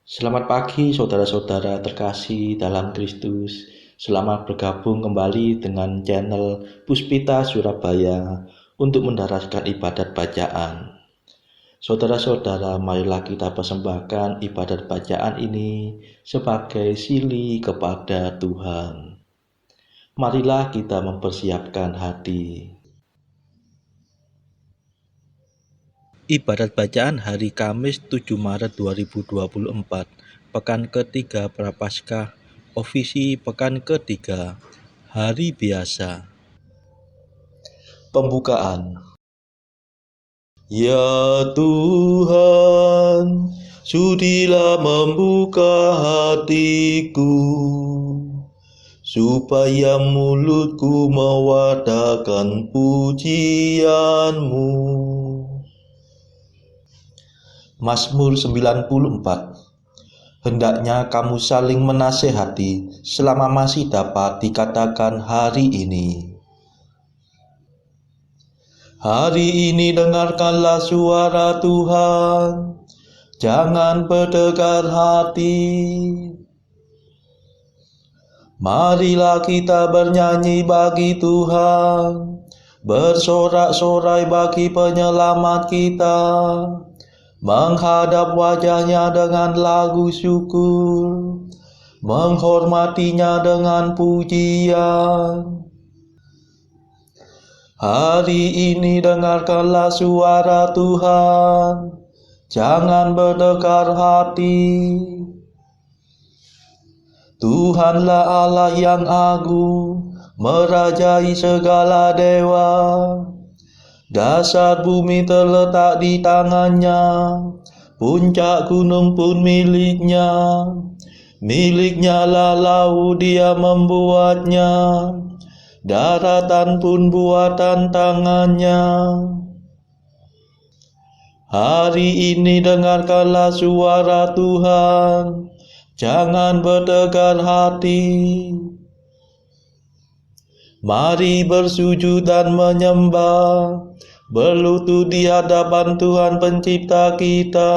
Selamat pagi saudara-saudara terkasih dalam Kristus. Selamat bergabung kembali dengan channel Puspita Surabaya untuk mendaraskan ibadat bacaan. Saudara-saudara, marilah kita persembahkan ibadat bacaan ini sebagai sili kepada Tuhan. Marilah kita mempersiapkan hati. Ibadat bacaan hari Kamis 7 Maret 2024, pekan ketiga Prapaskah, ofisi pekan ketiga, hari biasa. Pembukaan. Ya Tuhan, sudilah membuka hatiku, supaya mulutku mewartakan pujian-Mu. Mazmur 94. Hendaknya kamu saling menasehati selama masih dapat dikatakan hari ini. Hari ini dengarkanlah suara Tuhan, jangan berdegar hati. Marilah kita bernyanyi bagi Tuhan, bersorak-sorai bagi penyelamat kita, menghadap wajahnya dengan lagu syukur, menghormatinya dengan pujian. Hari ini dengarkanlah suara Tuhan, jangan berdegar hati. Tuhanlah Allah yang agung, merajai segala dewa. Dasar bumi terletak di tangannya, puncak gunung pun miliknya. Miliknya lah laut, dia membuatnya, daratan pun buatan tangannya. Hari ini dengarkanlah suara Tuhan, jangan berdegar hati. Mari bersujud dan menyembah, berlutut di hadapan Tuhan pencipta kita.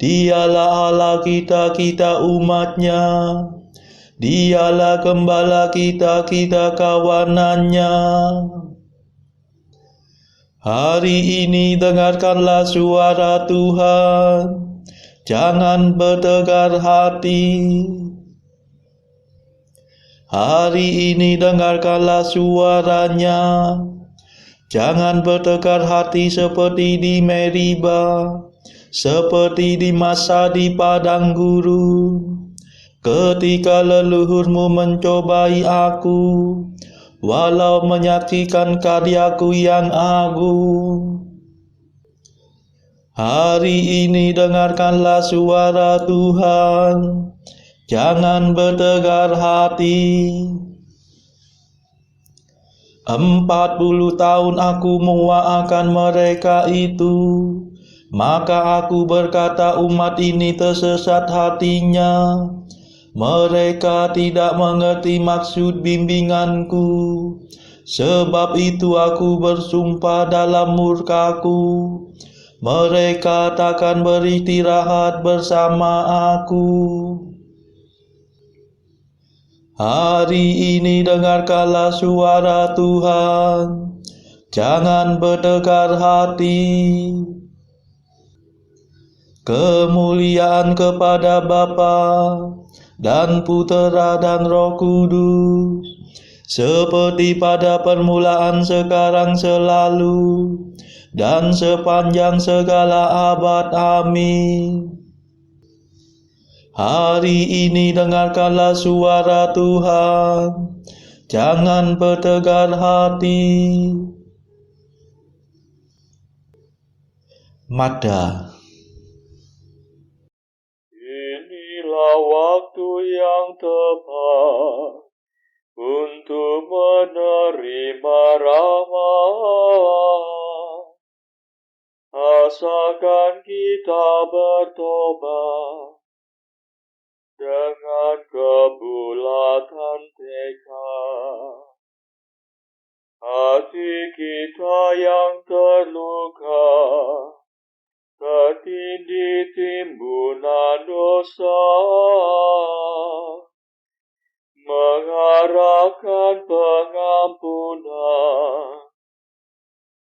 Dialah Allah kita, kita umatnya. Dialah gembala kita, kita kawanannya. Hari ini dengarkanlah suara Tuhan, jangan berdegar hati. Hari ini dengarkanlah suaranya, jangan berdegar hati seperti di Meriba, seperti di masa di padang gurun. Ketika leluhurmu mencobai aku, walau menyaksikan karyaku yang agung. Hari ini dengarkanlah suara Tuhan, jangan berdegar hati. 40 tahun aku menguakkan mereka itu, maka aku berkata umat ini tersesat hatinya. Mereka tidak mengerti maksud bimbinganku. Sebab itu aku bersumpah dalam murkaku, mereka takkan beristirahat bersama aku. Hari ini dengarkanlah suara Tuhan, jangan berdegar hati. Kemuliaan kepada Bapa dan Putera dan Roh Kudus, seperti pada permulaan, sekarang, selalu, dan sepanjang segala abad. Amin. Hari ini dengarkanlah suara Tuhan, jangan berdegar hati. Mada. Inilah waktu yang tepat untuk menerima rahmat. Asalkan kita bertobat dengan kebulatan tekad. Hati kita yang terluka, tertindih timbunan dosa, mengharapkan pengampunan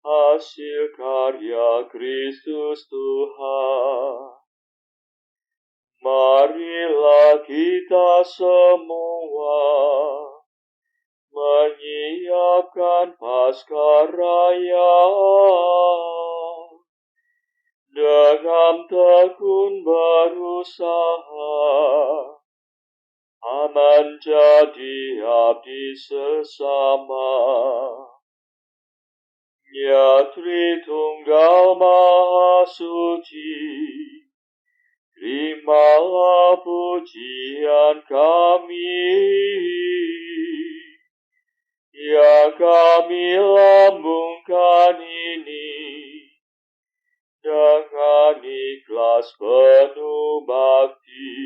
hasil karya Kristus Tuhan. Marilah kita semua menyiapkan Paskah Raya dengan tekun berusaha menjadi abdi sesama. Ya Tritunggal Maha Suci, terimalah pujian kami yang kami lambungkan ini dengan ikhlas penuh bakti.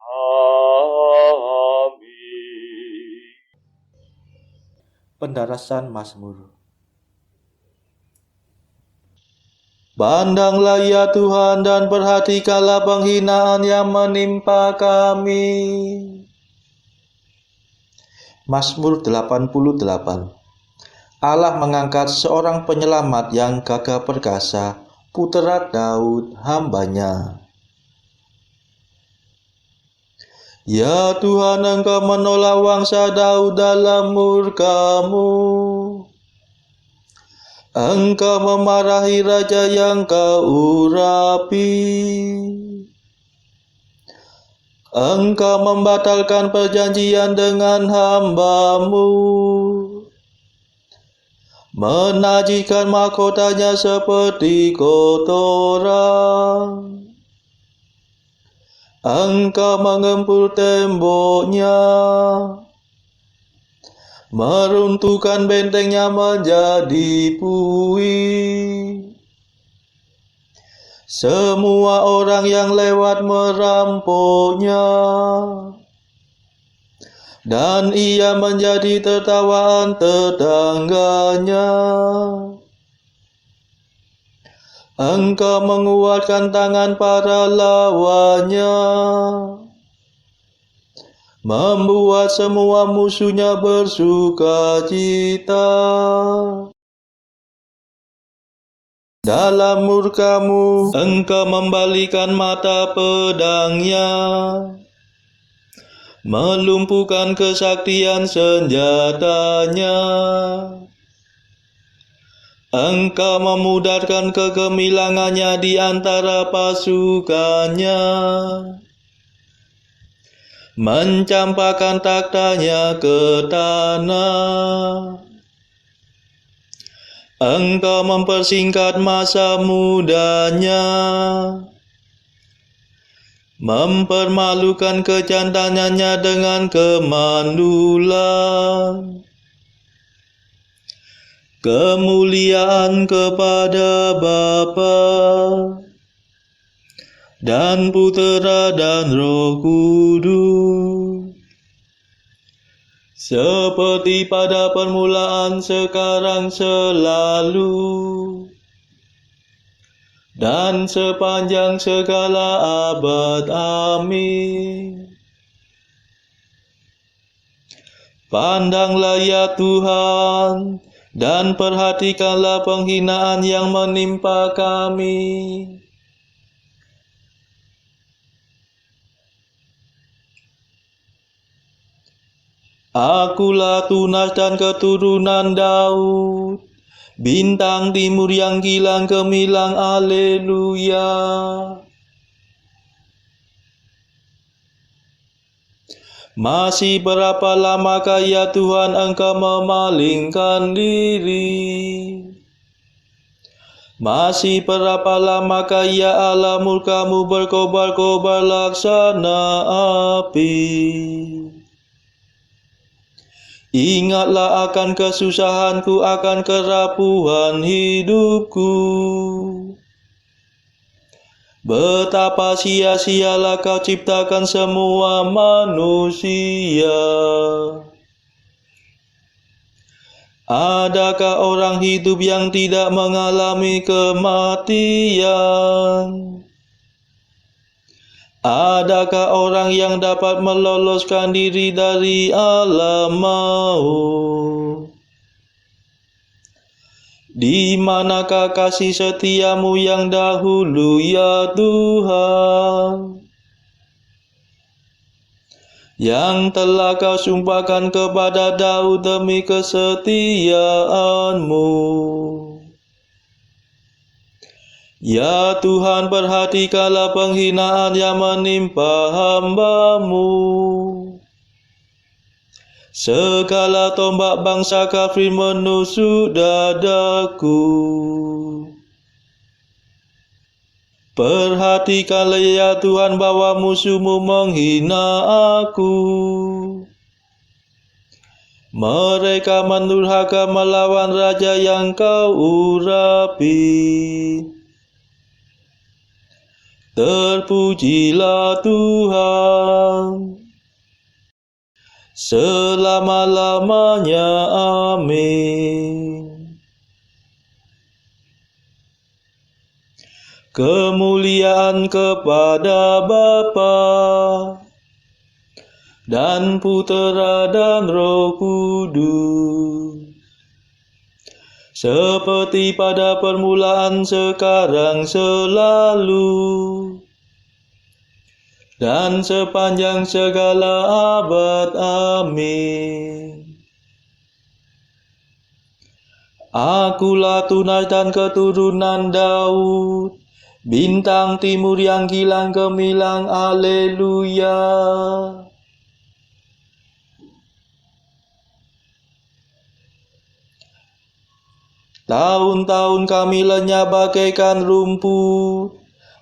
Amin. Pendarasan Mazmur. Pandanglah ya Tuhan dan perhatikanlah penghinaan yang menimpa kami. Mazmur 88. Allah mengangkat seorang penyelamat yang gagah perkasa, putra Daud hambanya. Ya Tuhan, Engkau menolak bangsa Daud dalam murka-Mu. Engkau memarahi raja yang Kau urapi. Engkau membatalkan perjanjian dengan hamba-Mu, menajiskan mahkotanya seperti kotoran. Engkau mengempur temboknya, meruntuhkan bentengnya menjadi puing. Semua orang yang lewat merampoknya, dan ia menjadi tertawaan tetangganya. Engkau menguatkan tangan para lawannya, membuat semua musuhnya bersukacita. Dalam murka-Mu, Engkau membalikan mata pedangnya, melumpuhkan kesaktian senjatanya. Engkau memudarkan kegemilangannya di antara pasukannya, mencampakkan taktanya ke tanah. Engkau mempersingkat masa mudanya, mempermalukan kejantanannya dengan kemandulan. Kemuliaan kepada Bapa dan Putera dan Roh Kudus, seperti pada permulaan, sekarang, selalu, dan sepanjang segala abad. Amin. Pandanglah ya Tuhan, dan perhatikanlah penghinaan yang menimpa kami. Akulah tunas dan keturunan Daud, bintang timur yang gilang gemilang, Haleluya. Masih berapa lamakah ya Tuhan Engkau memalingkan diri? Masih berapa lamakah ya Allah murka-Mu berkobar-kobar laksana api? Ingatlah akan kesusahanku, akan kerapuhan hidupku. Betapa sia-sialah Kau ciptakan semua manusia. Adakah orang hidup yang tidak mengalami kematian? Adakah orang yang dapat meloloskan diri dari alam maut? Di manakah kasih setiamu yang dahulu, ya Tuhan? Yang telah kau sumpahkan kepada Daud demi kesetiaanmu. Ya Tuhan, perhatikanlah penghinaan yang menimpa hamba-Mu. Segala tombak bangsa kafir menusuk dadaku. Perhatikanlah ya Tuhan bahwa musuh-Mu menghina aku. Mereka mendurhaka melawan raja yang Kau urapi. Terpujilah Tuhan selama-lamanya. Amin. Kemuliaan kepada Bapa dan Putera dan Roh Kudus, seperti pada permulaan, sekarang, selalu, dan sepanjang segala abad. Amin. Akulah tunas dan keturunan Daud, bintang timur yang kilang gemilang. Haleluya. Tahun-tahun kami lenyap bagaikan rumput,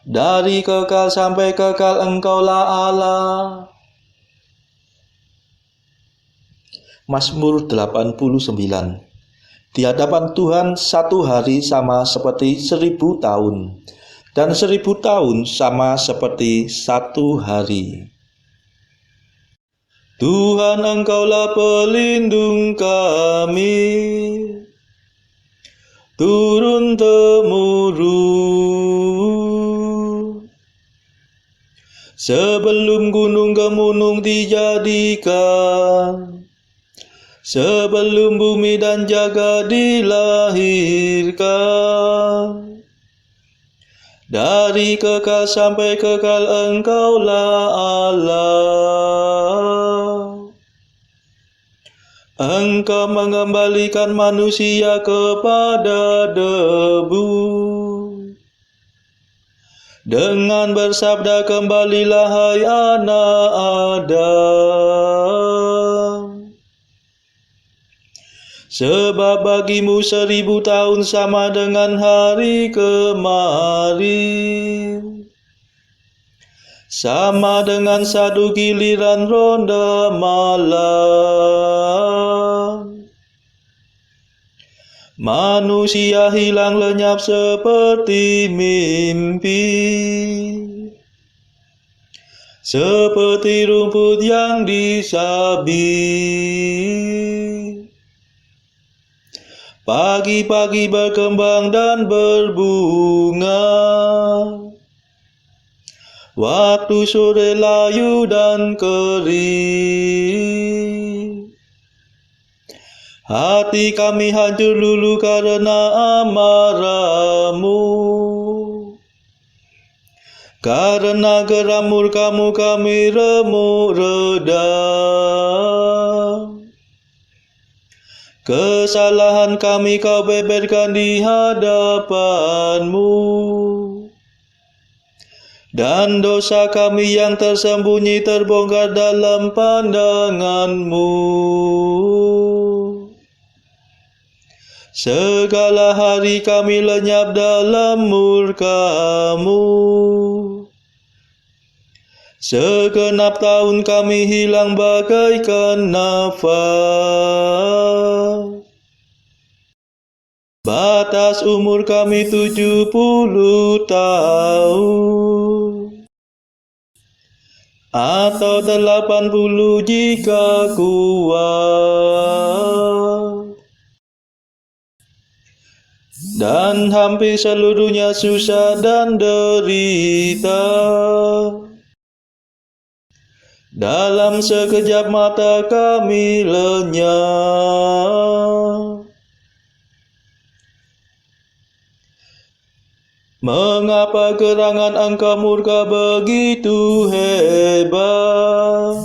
dari kekal sampai kekal Engkaulah Allah. Mazmur 89. Di hadapan Tuhan satu hari sama seperti 1000 tahun, dan 1000 tahun sama seperti satu hari. Tuhan, Engkaulah pelindung kami, turun-temurun. Sebelum gunung-gemunung dijadikan, sebelum bumi dan jagat dilahirkan, dari kekal sampai kekal Engkaulah Allah. Engkau mengembalikan manusia kepada debu. Dengan bersabda, kembalilah hai anak Adam. Sebab bagimu 1000 tahun sama dengan hari kemarin, sama dengan satu giliran ronda malam. Manusia hilang lenyap seperti mimpi, seperti rumput yang disabit. Pagi-pagi berkembang dan berbunga, waktu sore layu dan kering. Hati kami hancur lulu karena amarah-Mu, karena geram murka-Mu kami remuk redam. Kesalahan kami Kau beberkan di hadapan-Mu, dan dosa kami yang tersembunyi terbongkar dalam pandangan-Mu. Segala hari kami lenyap dalam murka-Mu, segenap tahun kami hilang bagaikan nafas. Batas umur kami 70 tahun, atau 80 jika kuat. dan hampir seluruhnya susah dan derita. Dalam sekejap mata kami lenyap. Mengapa gerangan Engkau murka begitu hebat?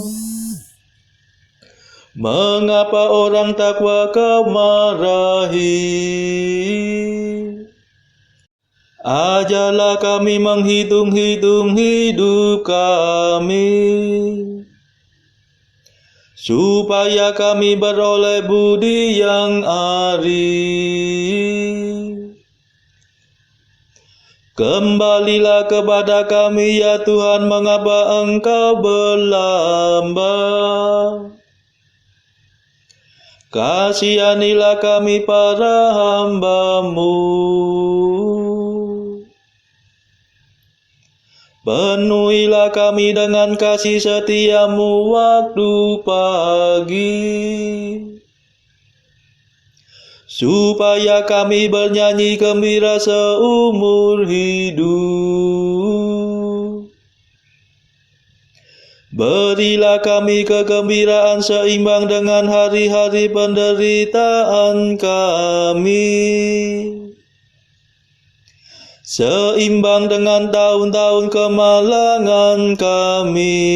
Mengapa orang takwa Kau marahi? Ajarlah kami menghitung-hitung hidup kami, supaya kami beroleh budi yang arif. Kembalilah kepada kami ya Tuhan, mengapa Engkau berlambat? Kasihanilah kami para hamba-Mu. Penuhilah kami dengan kasih setia-Mu waktu pagi, supaya kami bernyanyi gembira seumur hidup. Berilah kami kegembiraan seimbang dengan hari-hari penderitaan kami, seimbang dengan tahun-tahun kemalangan kami.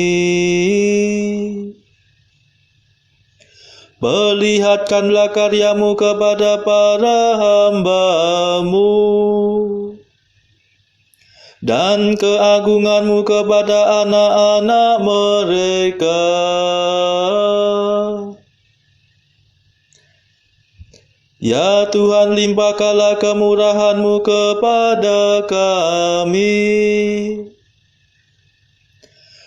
Perlihatkanlah karya-Mu kepada para hamba-Mu, dan keagungan-Mu kepada anak-anak mereka. Ya Tuhan, limpahkanlah kemurahan-Mu kepada kami,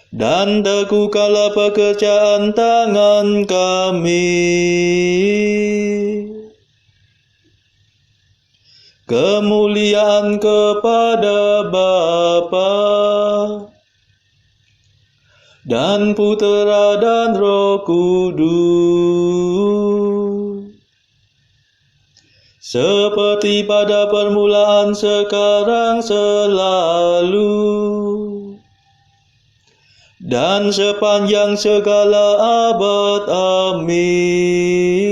dan teguhkanlah pekerjaan tangan kami. Kemuliaan kepada Bapa dan Putera dan Roh Kudus, seperti pada permulaan, sekarang, selalu, dan sepanjang segala abad. Amin.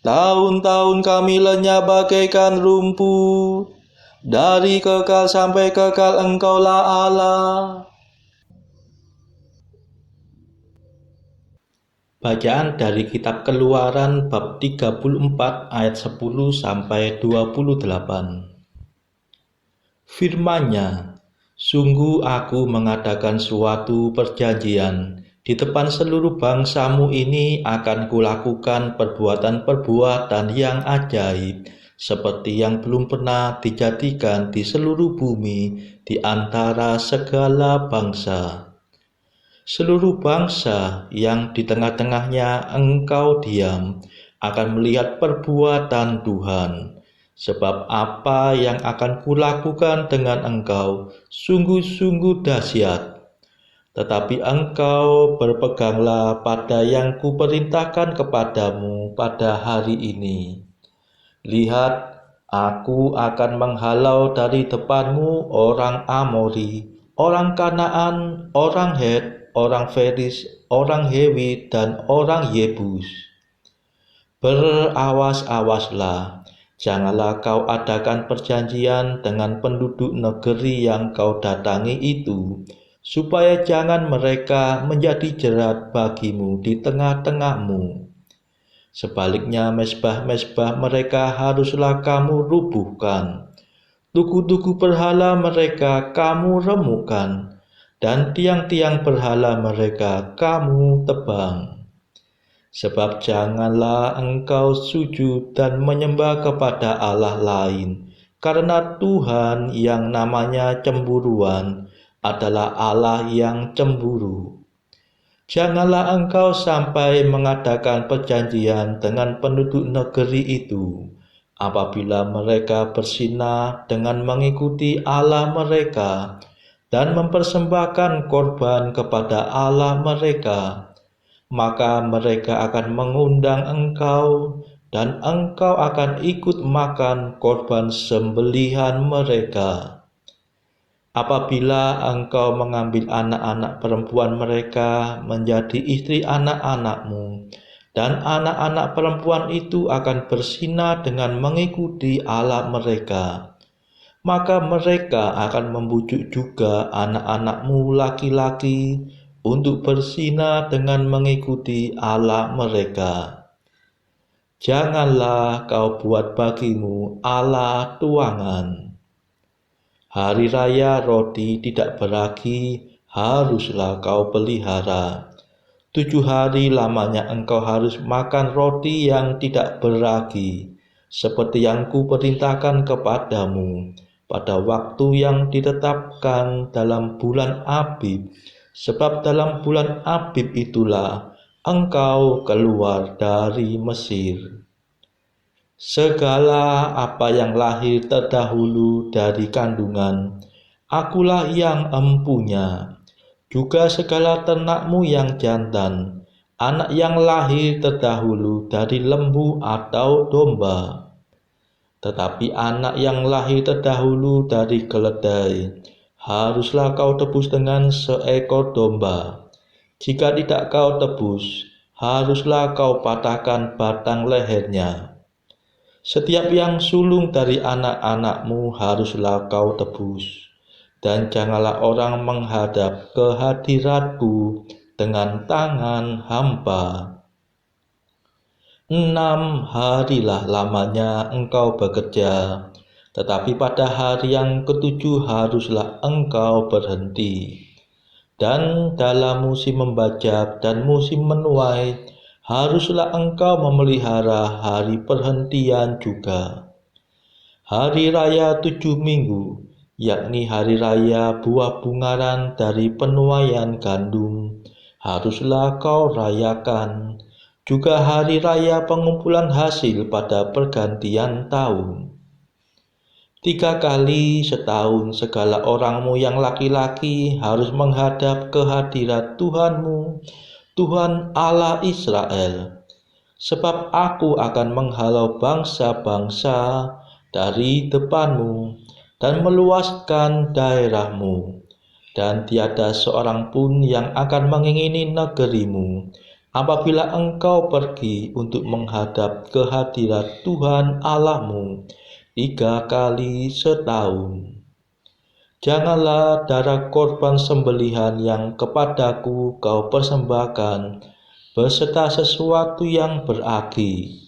Tahun-tahun kami lenyap bagaikan rumput, dari kekal sampai kekal Engkaulah Allah. Bacaan dari kitab Keluaran bab 34 ayat 10 sampai 28. Firman-Nya, sungguh aku mengadakan suatu perjanjian di depan seluruh bangsa-Mu ini, akan kulakukan perbuatan-perbuatan yang ajaib, seperti yang belum pernah dijadikan di seluruh bumi di antara segala bangsa. Seluruh bangsa yang di tengah-tengahnya Engkau diam akan melihat perbuatan Tuhan, sebab apa yang akan kulakukan dengan Engkau sungguh-sungguh dahsyat. Tetapi engkau berpeganglah pada yang kuperintahkan kepadamu pada hari ini. Lihat, aku akan menghalau dari depanmu orang Amori, orang Kanaan, orang Het, orang Feris, orang Hewi, dan orang Yebus. Berawas-awaslah, janganlah kau adakan perjanjian dengan penduduk negeri yang kau datangi itu, supaya jangan mereka menjadi jerat bagimu di tengah-tengahmu. Sebaliknya, mezbah-mezbah mereka haruslah kamu rubuhkan, tugu-tugu berhala mereka kamu remukkan, dan tiang-tiang berhala mereka kamu tebang. Sebab janganlah engkau sujud dan menyembah kepada Allah lain, karena Tuhan yang namanya cemburuan adalah Allah yang cemburu. Janganlah engkau sampai mengadakan perjanjian dengan penduduk negeri itu, apabila mereka bersinah dengan mengikuti Allah mereka dan mempersembahkan korban kepada Allah mereka. maka mereka akan mengundang engkau, dan engkau akan ikut makan korban sembelihan mereka. Apabila engkau mengambil anak-anak perempuan mereka menjadi istri anak-anakmu, dan anak-anak perempuan itu akan bersinar dengan mengikuti Allah mereka, maka mereka akan membujuk juga anak-anakmu laki-laki untuk bersinar dengan mengikuti Allah mereka. Janganlah kau buat bagimu Allah tuangan. Hari raya roti tidak beragi haruslah kau pelihara. 7 hari lamanya engkau harus makan roti yang tidak beragi, seperti yang kuperintahkan kepadamu pada waktu yang ditetapkan dalam bulan Abib, sebab dalam bulan Abib itulah engkau keluar dari Mesir. Segala apa yang lahir terdahulu dari kandungan, akulah yang empunya. Juga segala ternakmu yang jantan, anak yang lahir terdahulu dari lembu atau domba. Tetapi anak yang lahir terdahulu dari keledai, haruslah kau tebus dengan seekor domba. Jika tidak kau tebus, haruslah kau patahkan batang lehernya. Setiap yang sulung dari anak-anakmu haruslah kau tebus, dan janganlah orang menghadap ke hadiratku dengan tangan hampa. 6 harilah lamanya engkau bekerja, tetapi pada hari yang ketujuh haruslah engkau berhenti. Dan dalam musim membajak dan musim menuai, haruslah engkau memelihara hari perhentian juga. Hari raya 7 minggu, yakni hari raya buah bungaran dari penuaian gandum, haruslah kau rayakan. Juga hari raya pengumpulan hasil pada pergantian tahun. 3 kali setahun segala orangmu yang laki-laki harus menghadap ke hadirat Tuhanmu, Tuhan Allah Israel. Sebab aku akan menghalau bangsa-bangsa dari depanmu dan meluaskan daerahmu, dan tiada seorang pun yang akan mengingini negerimu apabila engkau pergi untuk menghadap ke hadirat Tuhan Allahmu 3 kali setahun. Janganlah darah korban sembelihan yang kepadaku kau persembahkan beserta sesuatu yang beragi,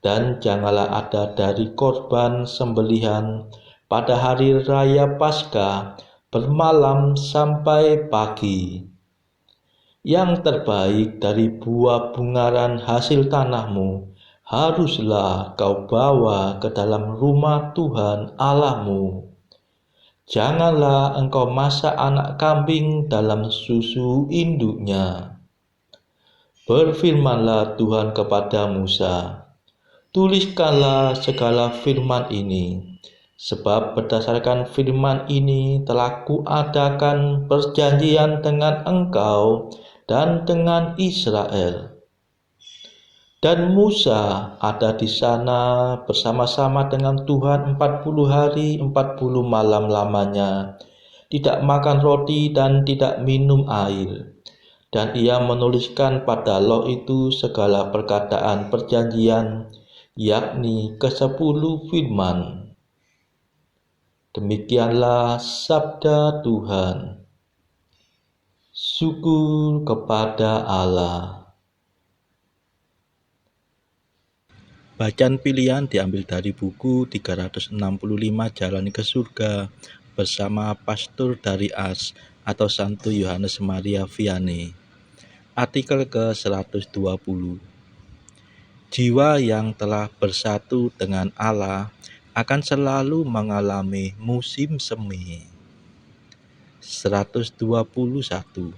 dan janganlah ada dari korban sembelihan pada hari raya Paskah bermalam sampai pagi. Yang terbaik dari buah bungaran hasil tanahmu haruslah kau bawa ke dalam rumah Tuhan Allahmu. Janganlah engkau masak anak kambing dalam susu induknya. Berfirmanlah Tuhan kepada Musa, tuliskanlah segala firman ini, sebab berdasarkan firman ini telah kuadakan perjanjian dengan engkau dan dengan Israel. Dan Musa ada di sana bersama-sama dengan Tuhan 40 hari 40 malam lamanya, tidak makan roti dan tidak minum air. Dan ia menuliskan pada loh itu segala perkataan perjanjian, yakni ke-10 firman. Demikianlah sabda Tuhan. Syukur kepada Allah. Bacaan pilihan diambil dari buku 365 Jalan ke Surga bersama Pastor dari As atau Santo Yohanes Maria Vianney. Artikel ke-120. Jiwa yang telah bersatu dengan Allah akan selalu mengalami musim semi. 121.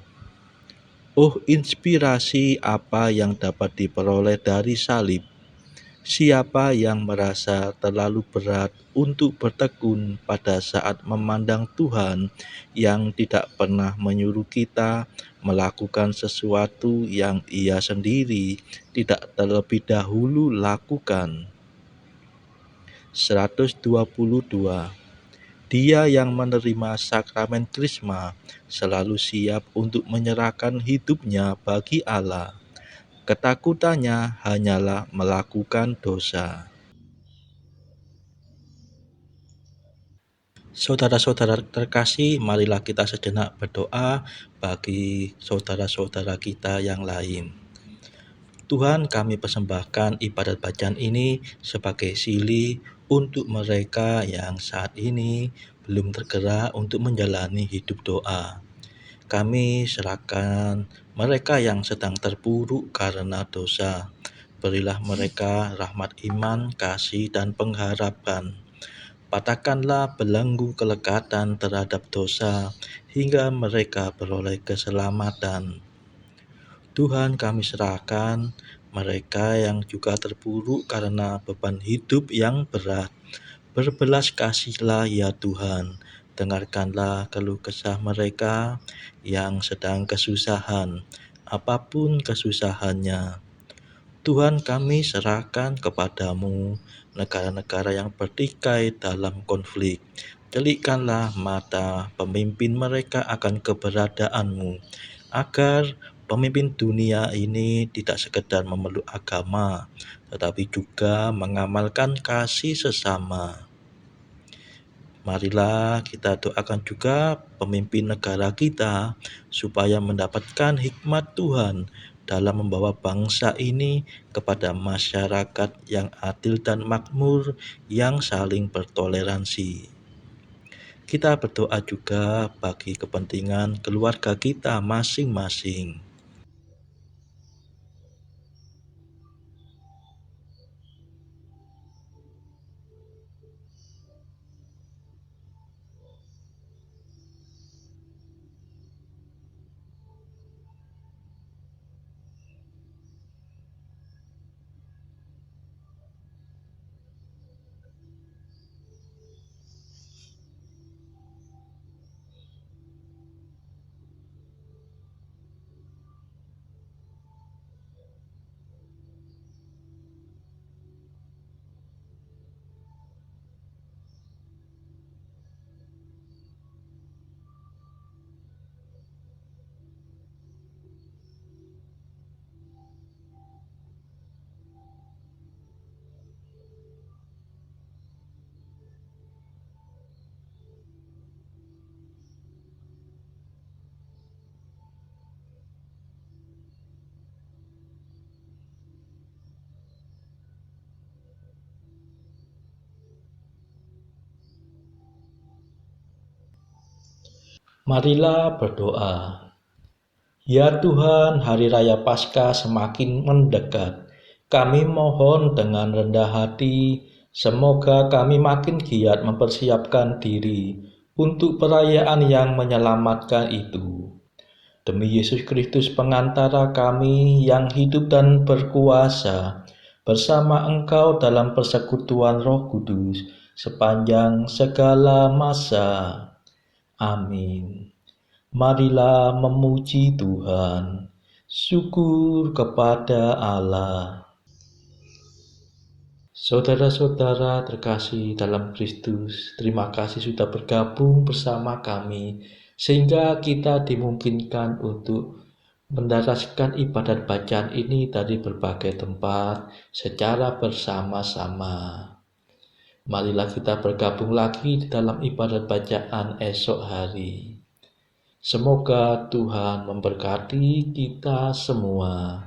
Oh, inspirasi apa yang dapat diperoleh dari salib. Siapa yang merasa terlalu berat untuk bertekun pada saat memandang Tuhan yang tidak pernah menyuruh kita melakukan sesuatu yang Ia sendiri tidak terlebih dahulu lakukan? 122. Dia yang menerima sakramen Krisma selalu siap untuk menyerahkan hidupnya bagi Allah. Ketakutannya hanyalah melakukan dosa. Saudara-saudara terkasih, marilah kita sejenak berdoa bagi saudara-saudara kita yang lain. Tuhan, kami persembahkan ibadat bacaan ini sebagai silih untuk mereka yang saat ini belum tergerak untuk menjalani hidup doa. Kami serahkan mereka yang sedang terpuruk karena dosa. Berilah mereka rahmat iman, kasih, dan pengharapan. Patahkanlah belenggu kelekatan terhadap dosa hingga mereka beroleh keselamatan. Tuhan, kami serahkan mereka yang juga terpuruk karena beban hidup yang berat. Berbelas kasihlah ya Tuhan, dengarkanlah keluh kesah mereka yang sedang kesusahan, apapun kesusahannya. Tuhan, kami serahkan kepadamu negara-negara yang bertikai dalam konflik. Celikkanlah mata pemimpin mereka akan keberadaanmu, agar pemimpin dunia ini tidak sekedar memeluk agama, tetapi juga mengamalkan kasih sesama. Marilah kita doakan juga pemimpin negara kita supaya mendapatkan hikmat Tuhan dalam membawa bangsa ini kepada masyarakat yang adil dan makmur yang saling bertoleransi. Kita berdoa juga bagi kepentingan keluarga kita masing-masing. Marilah berdoa. Ya Tuhan, hari raya Paskah semakin mendekat. Kami mohon dengan rendah hati, semoga kami makin giat mempersiapkan diri untuk perayaan yang menyelamatkan itu. Demi Yesus Kristus pengantara kami yang hidup dan berkuasa, bersama Engkau dalam persekutuan Roh Kudus sepanjang segala masa. Amin. Marilah memuji Tuhan. Syukur kepada Allah. Saudara-saudara terkasih dalam Kristus, terima kasih sudah bergabung bersama kami, sehingga kita dimungkinkan untuk mendaraskan ibadat bacaan ini dari berbagai tempat secara bersama-sama. Marilah kita bergabung lagi di dalam ibadat bacaan esok hari. Semoga Tuhan memberkati kita semua.